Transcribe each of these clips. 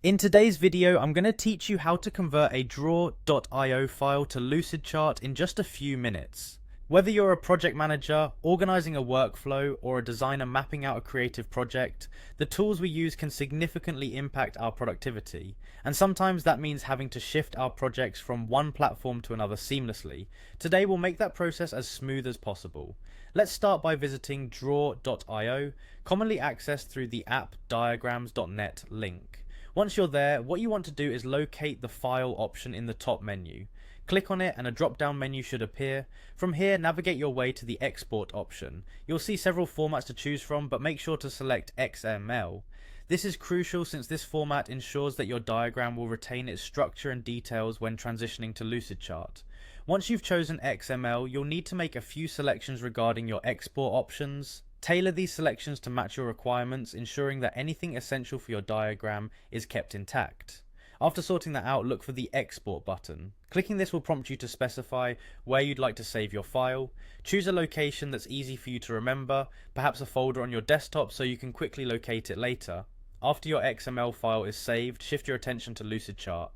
In today's video, I'm going to teach you how to convert a draw.io file to Lucidchart in just a few minutes. Whether you're a project manager, organizing a workflow, or a designer mapping out a creative project, the tools we use can significantly impact our productivity, and sometimes that means having to shift our projects from one platform to another seamlessly. Today we'll make that process as smooth as possible. Let's start by visiting draw.io, commonly accessed through the app.diagrams.net link. Once you're there, what you want to do is locate the file option in the top menu. Click on it and a drop-down menu should appear. From here, navigate your way to the export option. You'll see several formats to choose from, but make sure to select XML. This is crucial since this format ensures that your diagram will retain its structure and details when transitioning to Lucidchart. Once you've chosen XML, you'll need to make a few selections regarding your export options. Tailor these selections to match your requirements, ensuring that anything essential for your diagram is kept intact. After sorting that out, look for the Export button. Clicking this will prompt you to specify where you'd like to save your file. Choose a location that's easy for you to remember, perhaps a folder on your desktop so you can quickly locate it later. After your XML file is saved, shift your attention to Lucidchart.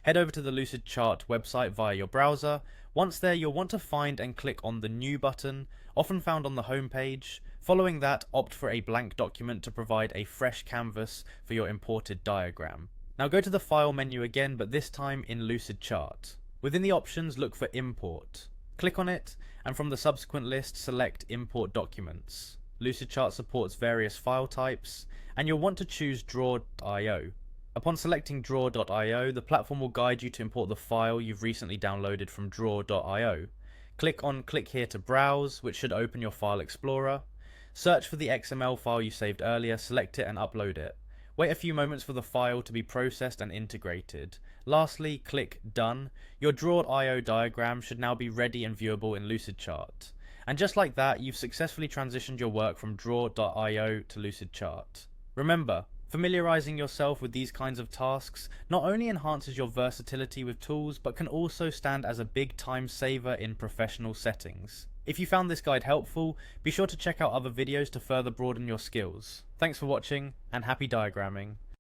Head over to the Lucidchart website via your browser. Once there, you'll want to find and click on the New button, often found on the home page. Following that, opt for a blank document to provide a fresh canvas for your imported diagram. Now go to the File menu again, but this time in Lucidchart. Within the options, look for Import. Click on it, and from the subsequent list, select Import Documents. Lucidchart supports various file types, and you'll want to choose Draw.io. Upon selecting Draw.io, the platform will guide you to import the file you've recently downloaded from Draw.io. Click on Click here to browse, which should open your file explorer. Search for the XML file you saved earlier, select it and upload it. Wait a few moments for the file to be processed and integrated. Lastly, click Done. Your Draw.io diagram should now be ready and viewable in Lucidchart. And just like that, you've successfully transitioned your work from Draw.io to Lucidchart. Remember, familiarizing yourself with these kinds of tasks not only enhances your versatility with tools, but can also stand as a big time saver in professional settings. If you found this guide helpful, be sure to check out other videos to further broaden your skills. Thanks for watching, and happy diagramming.